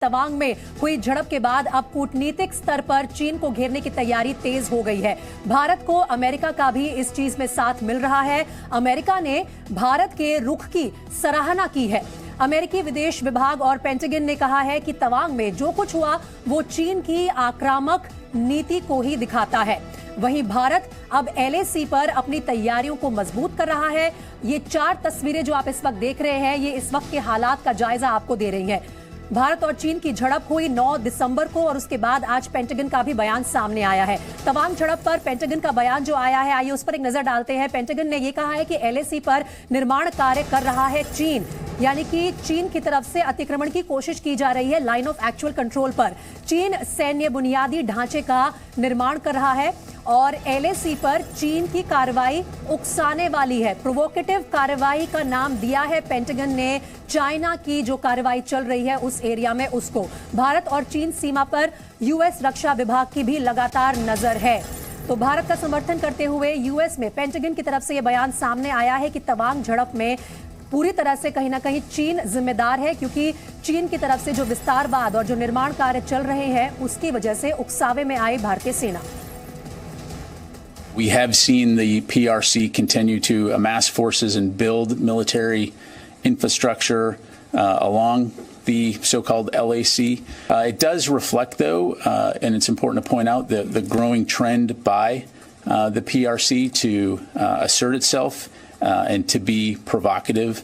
तवांग में हुई झड़प के बाद अब कूटनीतिक स्तर पर चीन को घेरने की तैयारी तेज हो गई है। भारत को अमेरिका का भी इस चीज में साथ मिल रहा है। अमेरिका ने भारत के रुख की सराहना की है। अमेरिकी विदेश विभाग और पेंटागन ने कहा है कि तवांग में जो कुछ हुआ वो चीन की आक्रामक नीति को ही दिखाता है। वहीं भारत अब LAC पर अपनी तैयारियों को मजबूत कर रहा है। ये 4 तस्वीरें जो आप इस वक्त देख रहे हैं, ये इस वक्त के हालात का जायजा आपको दे रही हैं। भारत और चीन की झड़प हुई 9 दिसंबर को और उसके बाद आज पेंटागन का भी बयान सामने आया है। तवांग झड़प पर पेंटागन का बयान जो आया है, आइए उस पर एक नजर डालते हैं। पेंटागन ने यह कहा है कि LAC पर निर्माण कार्य कर रहा है चीन, यानी कि चीन की तरफ से अतिक्रमण की कोशिश की जा रही है लाइन ऑफ एक्चुअल कंट्रोल पर। चीन सैन्य बुनियादी ढांचे का निर्माण कर रहा है और LAC पर चीन की कार्रवाई उकसाने वाली है। प्रोवोकेटिव कार्रवाई का नाम दिया है पेंटागन ने चाइना की जो कार्रवाई चल रही है उस एरिया में उसको। भारत और चीन सीमा पर US रक्षा विभाग की भी लगातार नजर है। तो भारत का समर्थन करते हुए US में पेंटागन की तरफ से यह बयान सामने आया है कि तवांग झड़प में पूरी तरह से कहीं ना कहीं चीन जिम्मेदार है, क्योंकि चीन की तरफ से जो विस्तारवाद और जो निर्माण कार्य चल रहे हैं उसकी वजह से उकसावे में आई भारतीय सेना। We have seen the PRC continue to amass forces and build military infrastructure along the so-called LAC. It does reflect, though, and it's important to point out, the growing trend by the PRC to assert itself and to be provocative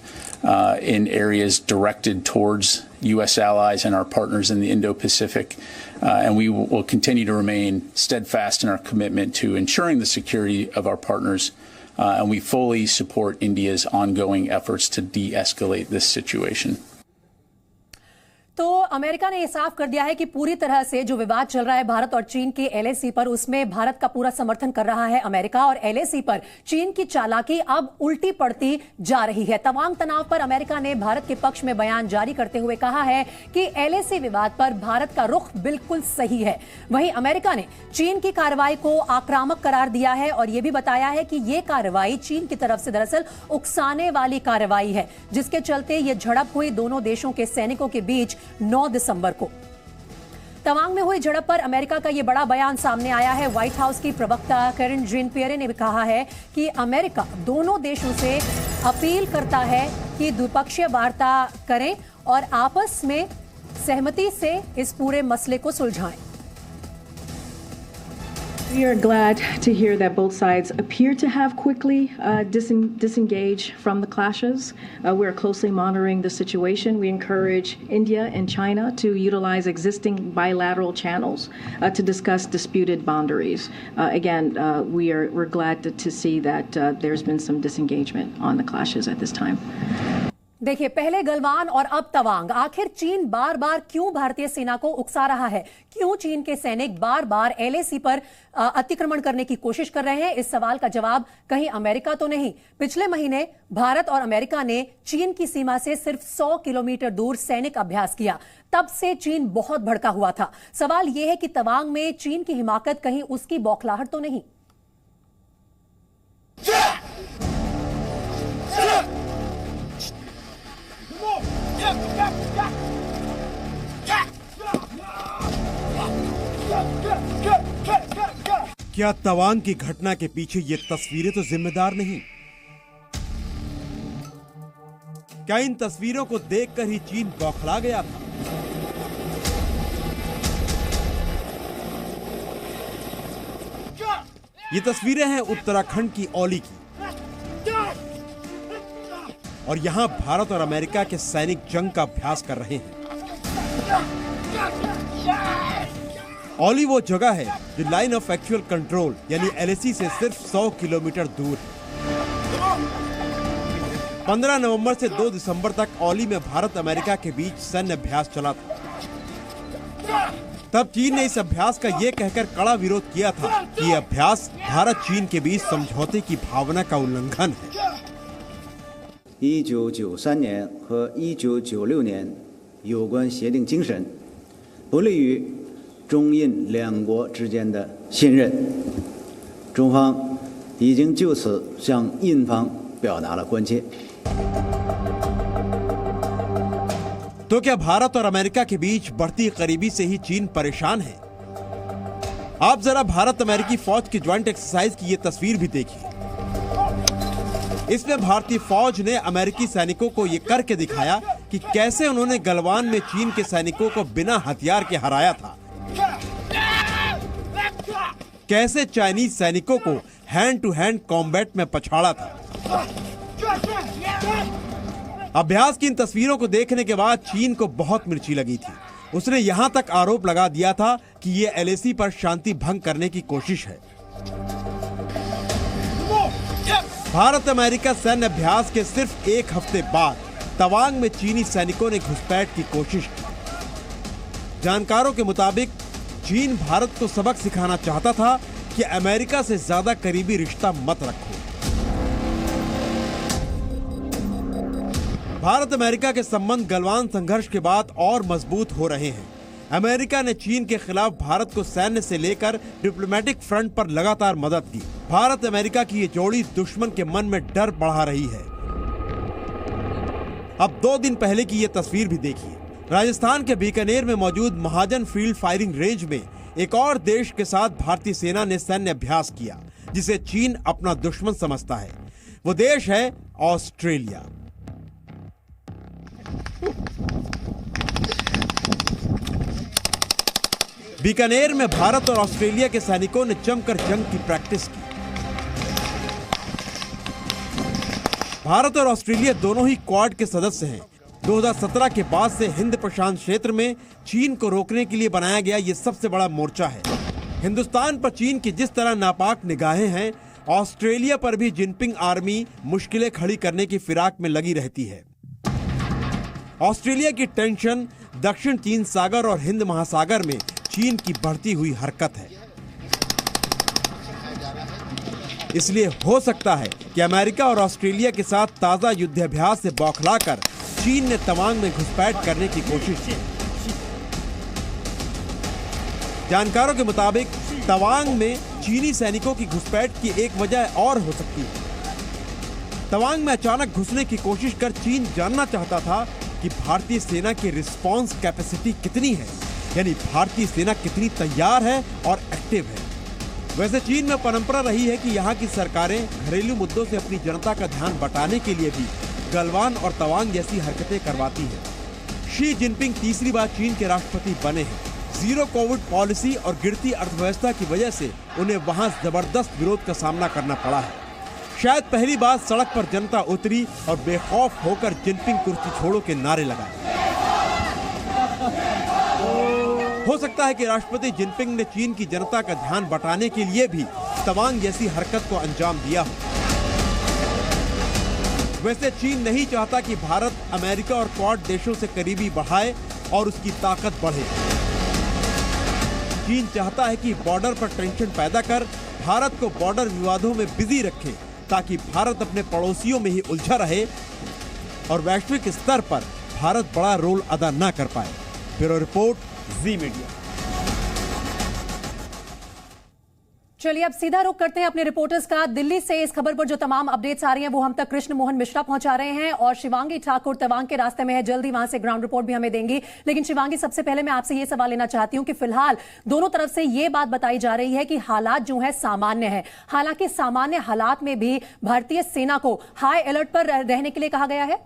in areas directed towards U.S. allies and our partners in the Indo-Pacific. And we will continue to remain steadfast in our commitment to ensuring the security of our partners. And we fully support India's ongoing efforts to de-escalate this situation. तो America ने यह साफ कर दिया है कि पूरी तरह से जो विवाद चल रहा है भारत और चीन के LAC पर, उसमें भारत का पूरा समर्थन कर रहा है अमेरिका, और LAC पर चीन की चालाकी अब उल्टी पड़ती जा रही है। तवांग तनाव पर अमेरिका ने भारत के पक्ष में बयान जारी करते हुए कहा है कि LAC विवाद पर भारत का रुख बिल्कुल सही है। वहीं अमेरिका ने चीन की कार्रवाई को आक्रामक करार दिया है और यह भी बताया है कि यह कार्रवाई चीन की तरफ से दरअसल उकसाने वाली कार्रवाई है, जिसके चलते यह झड़प हुई दोनों देशों के सैनिकों के बीच 9 दिसंबर को। तवांग में हुई झड़प पर अमेरिका का यह बड़ा बयान सामने आया है। व्हाइट हाउस की प्रवक्ता कैरन जेन पियरे ने भी कहा है कि अमेरिका दोनों देशों से अपील करता है कि द्विपक्षीय वार्ता करें और आपस में सहमति से इस पूरे मसले को सुलझाएं। We are glad to hear that both sides appear to have quickly disengaged from the clashes. We are closely monitoring the situation. We encourage India and China to utilize existing bilateral channels to discuss disputed boundaries. Again, we're glad to see that there's been some disengagement on the clashes at this time. देखिए, पहले गलवान और अब तवांग। आखिर चीन बार बार क्यों भारतीय सेना को उकसा रहा है? क्यों चीन के सैनिक बार बार LAC पर अतिक्रमण करने की कोशिश कर रहे हैं? इस सवाल का जवाब कहीं अमेरिका तो नहीं। पिछले महीने भारत और अमेरिका ने चीन की सीमा से सिर्फ 100 किलोमीटर दूर सैनिक अभ्यास किया। तब से चीन बहुत भड़का हुआ था। सवाल यह है कि तवांग में चीन की हिमाकत कहीं उसकी बौखलाहट तो नहीं? क्या तवांग की घटना के पीछे ये तस्वीरें तो जिम्मेदार नहीं? क्या इन तस्वीरों को देखकर ही चीन बौखला गया था? ये तस्वीरें हैं उत्तराखंड की औली की, और यहां भारत और अमेरिका के सैनिक जंग का अभ्यास कर रहे हैं। औली वो जगह है जो लाइन ऑफ एक्चुअल कंट्रोल यानी LAC से सिर्फ 100 किलोमीटर दूर है। 15 नवंबर से 2 दिसंबर तक औली में भारत अमेरिका के बीच सैन्य अभ्यास चला था। तब चीन ने इस अभ्यास का ये कहकर कड़ा विरोध किया था कि यह अभ्यास भारत चीन के बीच समझौते की भावना का उल्लंघन है। 1993年和1996年有关协定精神不利于中印两国之间的信任，中方已经就此向印方表达了关切。तो क्या भारत और अमेरिका के बीच बढ़ती करीबी से ही चीन परेशान है? आप जरा भारत अमेरिकी फौज की ज्वाइंट एक्सरसाइज की ये तस्वीर भी देखिए। इसमें भारतीय फौज ने अमेरिकी सैनिकों को ये करके दिखाया कि कैसे उन्होंने गलवान में चीन के सैनिकों को बिना हथियार के हराया था, कैसे चाइनीज सैनिकों को हैंड टू हैंड कॉम्बैट में पछाड़ा था। अभ्यास की इन तस्वीरों को देखने के बाद चीन को बहुत मिर्ची लगी थी। उसने यहां तक आरोप लगा दिया था कि ये एलएसी पर शांति भंग करने की कोशिश है। भारत अमेरिका सैन्य अभ्यास के सिर्फ एक हफ्ते बाद तवांग में चीनी सैनिकों ने घुसपैठ की कोशिश की। जानकारों के मुताबिक चीन भारत को सबक सिखाना चाहता था कि अमेरिका से ज्यादा करीबी रिश्ता मत रखो। भारत अमेरिका के संबंध गलवान संघर्ष के बाद और मजबूत हो रहे हैं। अमेरिका ने चीन के खिलाफ भारत को सैन्य से लेकर डिप्लोमेटिक फ्रंट पर लगातार मदद दी। भारत अमेरिका की ये जोड़ी दुश्मन के मन में डर बढ़ा रही है। अब 2 दिन पहले की ये तस्वीर भी देखिए। राजस्थान के बीकानेर में मौजूद महाजन फील्ड फायरिंग रेंज में एक और देश के साथ भारतीय सेना ने सैन्य अभ्यास किया, जिसे चीन अपना दुश्मन समझता है। वो देश है ऑस्ट्रेलिया। बीकानेर में भारत और ऑस्ट्रेलिया के सैनिकों ने जमकर जंग की प्रैक्टिस की। भारत और ऑस्ट्रेलिया दोनों ही क्वाड के सदस्य हैं। 2017 के बाद से हिंद प्रशांत क्षेत्र में चीन को रोकने के लिए बनाया गया ये सबसे बड़ा मोर्चा है। हिंदुस्तान पर चीन की जिस तरह नापाक निगाहें हैं, ऑस्ट्रेलिया पर भी जिनपिंग आर्मी मुश्किलें खड़ी करने की फिराक में लगी रहती है। ऑस्ट्रेलिया की टेंशन दक्षिण चीन सागर और हिंद महासागर में चीन की बढ़ती हुई हरकत है। इसलिए हो सकता है कि अमेरिका और ऑस्ट्रेलिया के साथ ताजा युद्धाभ्यास से बौखलाकर चीन ने तवांग में घुसपैठ करने की कोशिश की। जानकारों के मुताबिक तवांग में चीनी सैनिकों की घुसपैठ की एक वजह और हो सकती है। तवांग में अचानक घुसने की कोशिश कर चीन जानना चाहता था कि भारतीय सेना की रिस्पांस कैपेसिटी कितनी है, यानी भारतीय सेना कितनी तैयार है और एक्टिव है। वैसे चीन में परंपरा रही है कि यहाँ की सरकारें घरेलू मुद्दों से अपनी जनता का ध्यान बटाने के लिए भी गलवान और तवांग जैसी हरकतें करवाती है। शी जिनपिंग तीसरी बार चीन के राष्ट्रपति बने हैं। जीरो कोविड पॉलिसी और गिरती अर्थव्यवस्था की वजह से उन्हें वहाँ जबरदस्त विरोध का सामना करना पड़ा है। शायद पहली बार सड़क पर जनता उतरी और बेखौफ होकर जिनपिंग कुर्सी छोड़ो के नारे लगाए। हो सकता है कि राष्ट्रपति जिनपिंग ने चीन की जनता का ध्यान बटाने के लिए भी तवांग जैसी हरकत को अंजाम दिया हो। वैसे चीन नहीं चाहता कि भारत अमेरिका और क्वाड देशों से करीबी बढ़ाए और उसकी ताकत बढ़े। चीन चाहता है कि बॉर्डर पर टेंशन पैदा कर भारत को बॉर्डर विवादों में बिजी रखे, ताकि भारत अपने पड़ोसियों में ही उलझा रहे और वैश्विक स्तर पर भारत बड़ा रोल अदा न कर पाए। ब्यूरो रिपोर्ट, जी मीडिया। चलिए अब सीधा रुख करते हैं अपने रिपोर्टर्स का। दिल्ली से इस खबर पर जो तमाम अपडेट्स आ रही हैं वो हम तक कृष्ण मोहन मिश्रा पहुंचा रहे हैं और शिवांगी ठाकुर तवांग के रास्ते में है, जल्दी वहां से ग्राउंड रिपोर्ट भी हमें देंगी। लेकिन शिवांगी, सबसे पहले मैं आपसे ये सवाल लेना चाहती हूं कि फिलहाल दोनों तरफ से ये बात बताई जा रही है कि हालात जो है सामान्य है। हालांकि सामान्य हालात में भी भारतीय सेना को हाई अलर्ट पर रहने के लिए कहा गया है।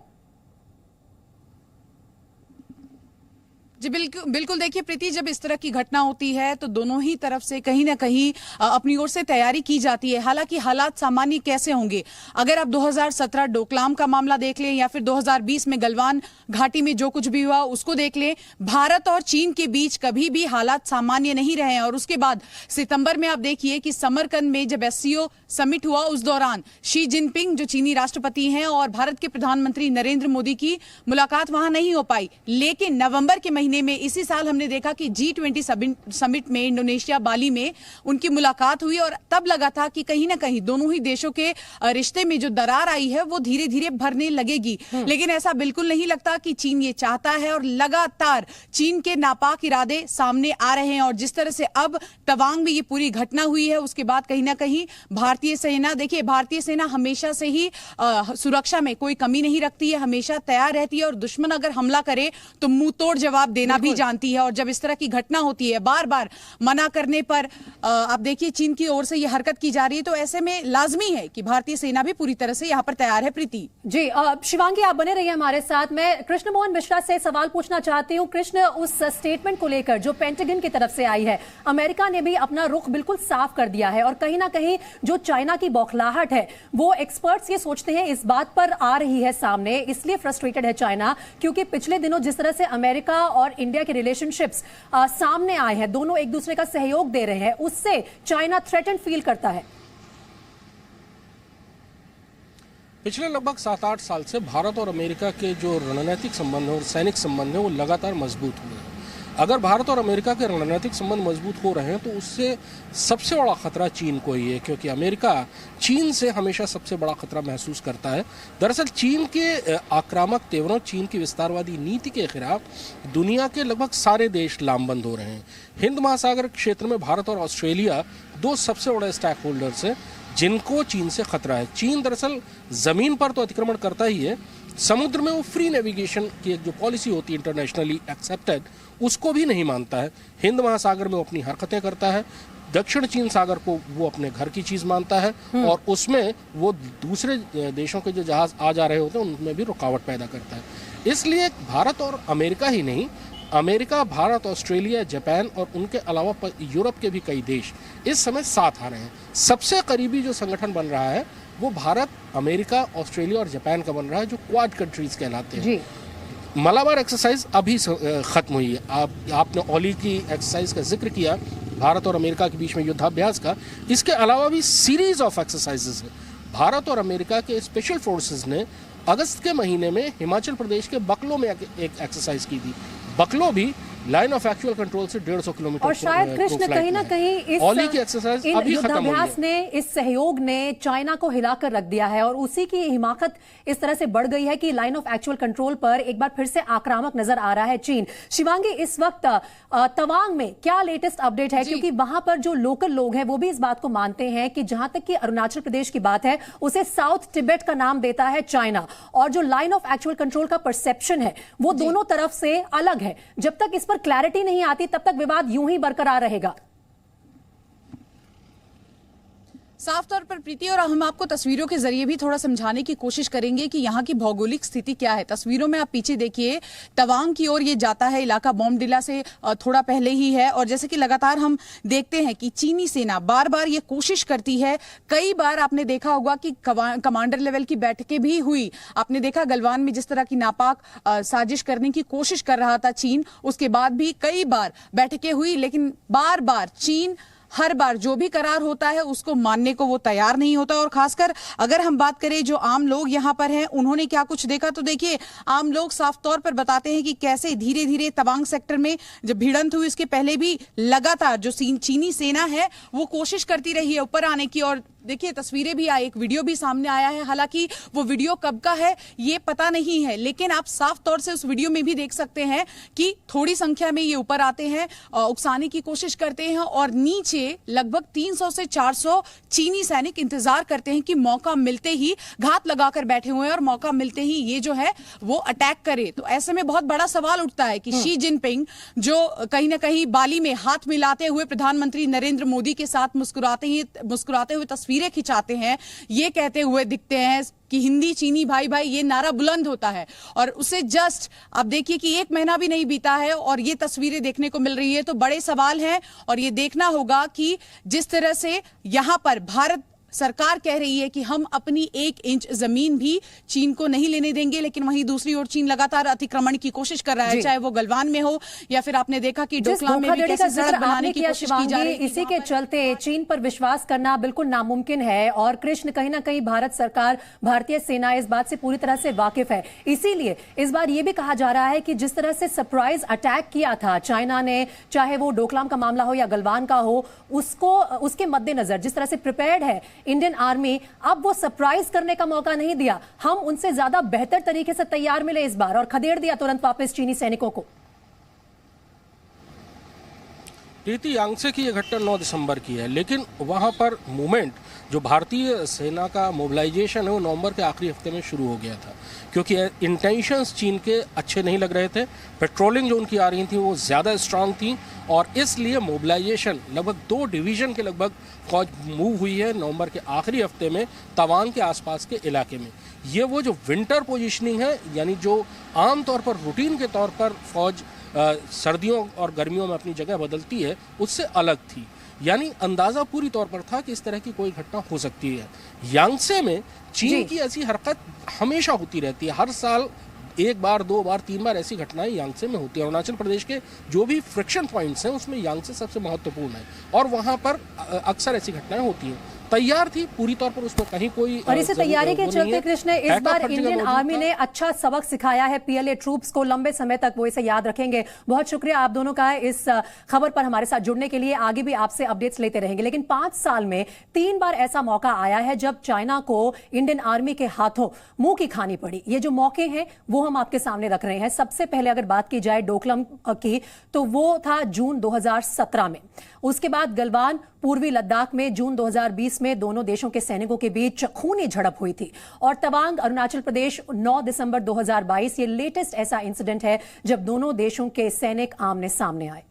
जी बिल्कुल देखिए प्रीति, जब इस तरह की घटना होती है तो दोनों ही तरफ से कहीं ना कहीं अपनी ओर से तैयारी की जाती है। हालांकि हालात सामान्य कैसे होंगे, अगर आप 2017 डोकलाम का मामला देख लें या फिर 2020 में गलवान घाटी में जो कुछ भी हुआ उसको देख लें, भारत और चीन के बीच कभी भी हालात सामान्य नहीं रहे हैं। और उसके बाद सितंबर में आप देखिए कि समरकंद में जब SCO समिट हुआ उस दौरान शी जिनपिंग जो चीनी राष्ट्रपति हैं और भारत के प्रधानमंत्री नरेंद्र मोदी की मुलाकात वहां नहीं हो पाई। लेकिन नवंबर के महीने महीने में इसी साल हमने देखा कि G20 समिट में इंडोनेशिया बाली में उनकी मुलाकात हुई और तब लगा था कि कहीं ना कहीं दोनों ही देशों के रिश्ते में जो दरार आई है वो धीरे धीरे भरने लगेगी। लेकिन ऐसा बिल्कुल नहीं लगता कि चीन ये चाहता है और लगातार चीन के नापाक इरादे सामने आ रहे हैं। और जिस तरह से अब तवांग में ये पूरी घटना हुई है उसके बाद कहीं ना कहीं भारतीय सेना, देखिए भारतीय सेना हमेशा से ही सुरक्षा में कोई कमी नहीं रखती है, हमेशा तैयार रहती है और दुश्मन अगर हमला करे तो मुंह तोड़ जवाब देना भी जानती है। और जब इस तरह की घटना होती है बार बार मना करने पर आप देखिए चीन की ओर से ये हरकत की जा रही है, तो ऐसे में लाजमी है कि भारतीय सेना भी पूरी तरह से यहां पर तैयार है। प्रीति जी, शिवांगी आप बने रहिए हमारे साथ। मैं कृष्ण मोहन मिश्रा से सवाल पूछना चाहती हूं। कृष्ण, उस स्टेटमेंट को लेकर जो पेंटागन की तरफ से आई है, अमेरिका ने भी अपना रुख बिल्कुल साफ कर दिया है और कहीं ना कहीं जो चाइना की बौखलाहट है वो एक्सपर्ट्स ये सोचते हैं इस बात पर आ रही है सामने, इसलिए फ्रस्ट्रेटेड है चाइना क्योंकि पिछले दिनों जिस तरह से अमेरिका और इंडिया के रिलेशनशिप्स सामने आए हैं, दोनों एक दूसरे का सहयोग दे रहे हैं, उससे चाइना थ्रेटेंड फील करता है। पिछले लगभग 7-8 साल से भारत और अमेरिका के जो रणनीतिक संबंध और सैनिक संबंध हैं वो लगातार मजबूत हुए हैं। अगर भारत और अमेरिका के रणनीतिक संबंध मजबूत हो रहे हैं तो उससे सबसे बड़ा खतरा चीन को ही है, क्योंकि अमेरिका चीन से हमेशा सबसे बड़ा खतरा महसूस करता है। दरअसल चीन के आक्रामक तेवरों, चीन की विस्तारवादी नीति के खिलाफ दुनिया के लगभग सारे देश लामबंद हो रहे हैं। हिंद महासागर क्षेत्र में भारत और ऑस्ट्रेलिया दो सबसे बड़े स्टैक होल्डर्स हैं जिनको चीन से खतरा है। चीन दरअसल जमीन पर तो अतिक्रमण करता ही है, समुद्र में वो फ्री नेविगेशन की एक जो पॉलिसी होती है इंटरनेशनली एक्सेप्टेड, उसको भी नहीं मानता है। हिंद महासागर में वो अपनी हरकतें करता है, दक्षिण चीन सागर को वो अपने घर की चीज मानता है और उसमें वो दूसरे देशों के जो जहाज आ जा रहे होते हैं उनमें भी रुकावट पैदा करता है। इसलिए भारत और अमेरिका ही नहीं, अमेरिका, भारत, ऑस्ट्रेलिया, जापान और उनके अलावा यूरोप के भी कई देश इस समय साथ आ रहे हैं। सबसे करीबी जो संगठन बन रहा है वो भारत, अमेरिका, ऑस्ट्रेलिया और जापान का बन रहा है, जो क्वाड कंट्रीज कहलाते हैं। मलाबार एक्सरसाइज अभी खत्म हुई है। आपने ओली की एक्सरसाइज का जिक्र किया, भारत और अमेरिका के बीच में युद्धाभ्यास का। इसके अलावा भी सीरीज ऑफ एक्सरसाइजेस है। भारत और अमेरिका के स्पेशल फोर्सेस ने अगस्त के महीने में हिमाचल प्रदेश के बकलो में एक एक्सरसाइज की थी। बकलो भी लाइन ऑफ एक्चुअल कंट्रोल से 150 किलोमीटर और शायद कृष्ण कहीं ना कहीं इस युद्धाभ्यास ने, इस सहयोग ने चाइना को हिलाकर रख दिया है और उसी की हिमाकत इस तरह से बढ़ गई है कि लाइन ऑफ एक्चुअल कंट्रोल पर एक बार फिर से आक्रामक नजर आ रहा है चीन। शिवांगी, इस वक्त तवांग में क्या लेटेस्ट अपडेट है? क्योंकि वहां पर जो लोकल लोग हैं वो भी इस बात को मानते हैं कि जहां तक कि अरुणाचल प्रदेश की बात है उसे साउथ तिब्बत का नाम देता है चाइना, और जो लाइन ऑफ एक्चुअल कंट्रोल का परसेप्शन है वो दोनों तरफ से अलग है। जब तक इस पर क्लैरिटी नहीं आती तब तक विवाद यूं ही बरकरार रहेगा। साफ तौर पर प्रीति, और हम आपको तस्वीरों के जरिए भी थोड़ा समझाने की कोशिश करेंगे कि यहाँ की भौगोलिक स्थिति क्या है। तस्वीरों में आप पीछे देखिए, तवांग की ओर ये जाता है, इलाका बोमडिला से थोड़ा पहले ही है। और जैसे कि लगातार हम देखते हैं कि चीनी सेना बार बार ये कोशिश करती है, कई बार आपने देखा होगा कि कमांडर लेवल की बैठकें भी हुई। आपने देखा गलवान में जिस तरह की नापाक साजिश करने की कोशिश कर रहा था चीन, उसके बाद भी कई बार बैठकें हुई, लेकिन बार बार चीन हर बार जो भी करार होता है उसको मानने को वो तैयार नहीं होता। और खासकर अगर हम बात करें जो आम लोग यहाँ पर हैं, उन्होंने क्या कुछ देखा, तो देखिए आम लोग साफ तौर पर बताते हैं कि कैसे धीरे धीरे तवांग सेक्टर में जब भिड़ंत हुई उसके पहले भी लगातार जो चीनी सेना है वो कोशिश करती रही है ऊपर आने की। और देखिए तस्वीरें भी आई, एक वीडियो भी सामने आया है, हालांकि वो वीडियो कब का है ये पता नहीं है, लेकिन आप साफ तौर से उस वीडियो में भी देख सकते हैं कि थोड़ी संख्या में ये ऊपर आते हैं, उकसाने की कोशिश करते हैं और नीचे लगभग 300 से 400 चीनी सैनिक इंतजार करते हैं कि मौका मिलते ही, घात लगाकर बैठे हुए हैं और मौका मिलते ही ये जो है वो अटैक करे। तो ऐसे में बहुत बड़ा सवाल उठता है कि शी जिनपिंग जो कहीं ना कहीं बाली में हाथ मिलाते हुए प्रधानमंत्री नरेंद्र मोदी के साथ मुस्कुराते हुए तस्वीरें खिंचाते हैं, ये कहते हुए दिखते हैं कि हिंदी चीनी भाई भाई, ये नारा बुलंद होता है। और उसे जस्ट अब देखिए कि 1 महीना भी नहीं बीता है और ये तस्वीरें देखने को मिल रही है, तो बड़े सवाल हैं। और ये देखना होगा कि जिस तरह से यहां पर भारत सरकार कह रही है कि हम अपनी 1 इंच जमीन भी चीन को नहीं लेने देंगे, लेकिन वहीं दूसरी ओर चीन लगातार अतिक्रमण की कोशिश कर रहा है, चाहे वो गलवान में हो या फिर आपने देखा कि डोकलाम में भी कैसे सड़क बनाने की कोशिश की जा रही है। इसी के चलते चीन पर विश्वास करना बिल्कुल नामुमकिन है और कृष्ण कहीं ना कहीं भारत सरकार, भारतीय सेना इस बात से पूरी तरह से वाकिफ है। इसीलिए इस बार यह भी कहा जा रहा है कि जिस तरह से सरप्राइज अटैक किया था चाइना ने, चाहे वो डोकलाम का मामला हो या गलवान का हो, उसके मद्देनजर जिस तरह से प्रिपेयर्ड है इंडियन आर्मी, अब वो सरप्राइज करने का मौका नहीं दिया। हम उनसे ज्यादा बेहतर तरीके से तैयार मिले इस बार और खदेड़ दिया तुरंत वापस चीनी सैनिकों को। प्रीति, यांगसे की यह घटना 9 दिसंबर की है, लेकिन वहां पर मूवमेंट जो भारतीय सेना का मोबिलाइजेशन है वो नवंबर के आखिरी हफ्ते में शुरू हो गया था, क्योंकि इंटेंशंस चीन के अच्छे नहीं लग रहे थे। पेट्रोलिंग जो उनकी आ रही थी वो ज़्यादा स्ट्रांग थी और इसलिए मोबिलाइजेशन लगभग 2 डिवीज़न के लगभग फौज मूव हुई है नवंबर के आखिरी हफ्ते में तवांग के आसपास के इलाके में। ये वो जो विंटर पोजीशनिंग है, यानी जो आमतौर पर रूटीन के तौर पर फौज सर्दियों और गर्मियों में अपनी जगह बदलती है, उससे अलग थी। यानी अंदाज़ा पूरी तौर पर था कि इस तरह की कोई घटना हो सकती है। यांगसे में चीन की ऐसी हरकत हमेशा होती रहती है, हर साल 1 बार 2 बार 3 बार ऐसी घटनाएं यांगसे में होती है। अरुणाचल प्रदेश के जो भी फ्रिक्शन पॉइंट्स हैं उसमें यांगसे सबसे महत्वपूर्ण है और वहां पर अक्सर ऐसी घटनाएं होती हैं। तैयार थी पूरी तौर पर, उसमें कहीं कोई और इसी तैयारी के चलते कृष्ण इस बार इंडियन आर्मी ने अच्छा सबक सिखाया है पीएलए ट्रूप्स को, लंबे समय तक वो इसे याद रखेंगे। बहुत शुक्रिया आप दोनों का इस खबर पर हमारे साथ जुड़ने के लिए। आगे भी आपसे अपडेट्स लेते रहेंगे। लेकिन 5 साल में 3 बार ऐसा मौका आया है जब चाइना को इंडियन आर्मी के हाथों मुंह की खानी पड़ी। ये जो मौके हैं वो हम आपके सामने रख रहे हैं। सबसे पहले अगर बात की जाए डोकलाम की, तो वो था जून 2017 में। उसके बाद गलवान पूर्वी लद्दाख में जून 2020 में दोनों देशों के सैनिकों के बीच खूनी झड़प हुई थी। और तवांग अरुणाचल प्रदेश 9 दिसंबर 2022 ये लेटेस्ट ऐसा इंसिडेंट है जब दोनों देशों के सैनिक आमने सामने आए।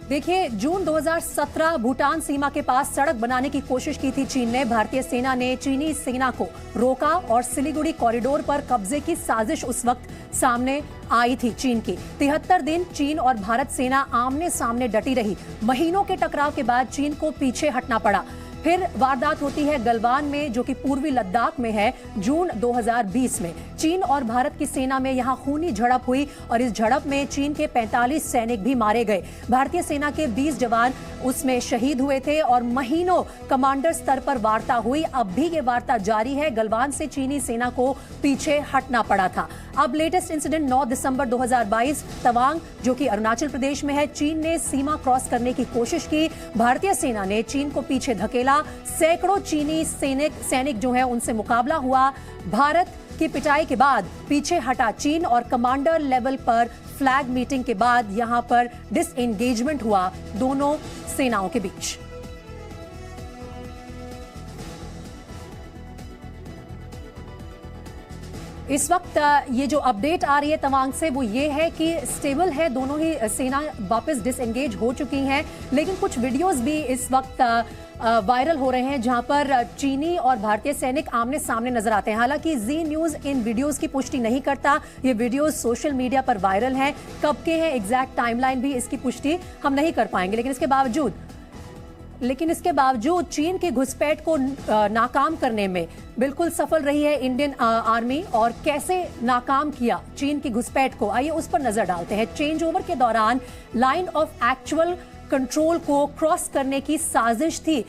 देखिए, जून 2017 भूटान सीमा के पास सड़क बनाने की कोशिश की थी चीन ने। भारतीय सेना ने चीनी सेना को रोका और सिलीगुड़ी कॉरिडोर पर कब्जे की साजिश उस वक्त सामने आई थी चीन की। 73 दिन चीन और भारत सेना आमने सामने डटी रही। महीनों के टकराव के बाद चीन को पीछे हटना पड़ा। फिर वारदात होती है गलवान में, जो कि पूर्वी लद्दाख में है, जून 2020 में। चीन और भारत की सेना में यहां खूनी झड़प हुई और इस झड़प में चीन के 45 सैनिक भी मारे गए। भारतीय सेना के 20 जवान उसमें शहीद हुए थे और महीनों कमांडर स्तर पर वार्ता हुई। अब भी ये वार्ता जारी है। गलवान से चीनी सेना को पीछे हटना पड़ा था। अब लेटेस्ट इंसिडेंट 9 दिसंबर 2022 तवांग, जो कि अरुणाचल प्रदेश में है। चीन ने सीमा क्रॉस करने की कोशिश की। भारतीय सेना ने चीन को पीछे धकेला। सैकड़ों चीनी सैनिक जो है उनसे मुकाबला हुआ। भारत की पिटाई के बाद पीछे हटा चीन और कमांडर लेवल पर फ्लैग मीटिंग के बाद यहां पर डिसएंगेजमेंट हुआ दोनों सेनाओं के बीच। इस वक्त ये जो अपडेट आ रही है तवांग से वो ये है कि स्टेबल है, दोनों ही सेना वापस डिसएंगेज हो चुकी हैं। लेकिन कुछ वीडियोस भी इस वक्त वायरल हो रहे हैं जहां पर चीनी और भारतीय सैनिक आमने सामने नजर आते हैं। हालांकि जी न्यूज इन वीडियोस की पुष्टि नहीं करता। ये वीडियोस सोशल मीडिया पर वायरल हैं। कब के हैं एग्जैक्ट टाइमलाइन भी इसकी पुष्टि हम नहीं कर पाएंगे। लेकिन इसके बावजूद चीन की घुसपैठ को नाकाम करने में बिल्कुल सफल रही है इंडियन आर्मी। और कैसे नाकाम किया चीन की घुसपैठ को, आइए उस पर नजर डालते हैं। चेंज ओवर के दौरान लाइन ऑफ एक्चुअल कंट्रोल को क्रॉस करने की साजिश थी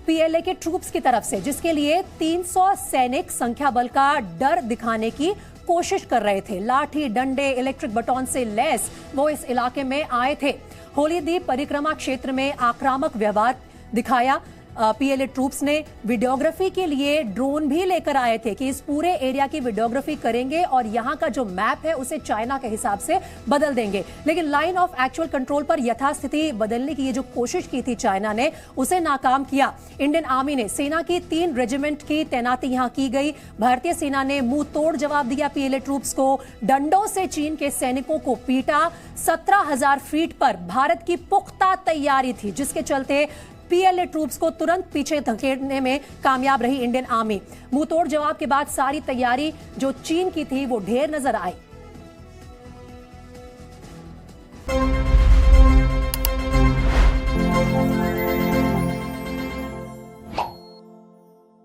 पीएलए के ट्रूप्स की तरफ से, जिसके लिए 300 सैनिक संख्या बल का डर दिखाने की कोशिश कर रहे थे। लाठी, डंडे, इलेक्ट्रिक बटन से लैस वो इस इलाके में आए थे। होलीदीप परिक्रमा क्षेत्र में आक्रामक व्यवहार दिखाया। पीएलए ट्रूप्स ने वीडियोग्राफी के लिए ड्रोन भी लेकर आए थे कि इस पूरे एरिया की वीडियोग्राफी करेंगे और यहां का जो मैप है उसे चाइना के हिसाब से बदल देंगे। लेकिन लाइन ऑफ एक्चुअल कंट्रोल पर यथास्थिति बदलने की ये जो कोशिश की थी चाइना ने, उसे नाकाम किया इंडियन आर्मी ने। सेना की 3 रेजिमेंट की तैनाती यहां की गई। भारतीय सेना ने मुंह तोड़ जवाब दिया पीएलए ट्रूप्स को। डंडों से चीन के सैनिकों को पीटा। 17,000 फीट पर भारत की पुख्ता तैयारी थी, जिसके चलते पीएलए ट्रूप्स को तुरंत पीछे धकेलने में कामयाब रही इंडियन आर्मी। मुंहतोड़ जवाब के बाद सारी तैयारी जो चीन की थी वो ढेर नजर आई।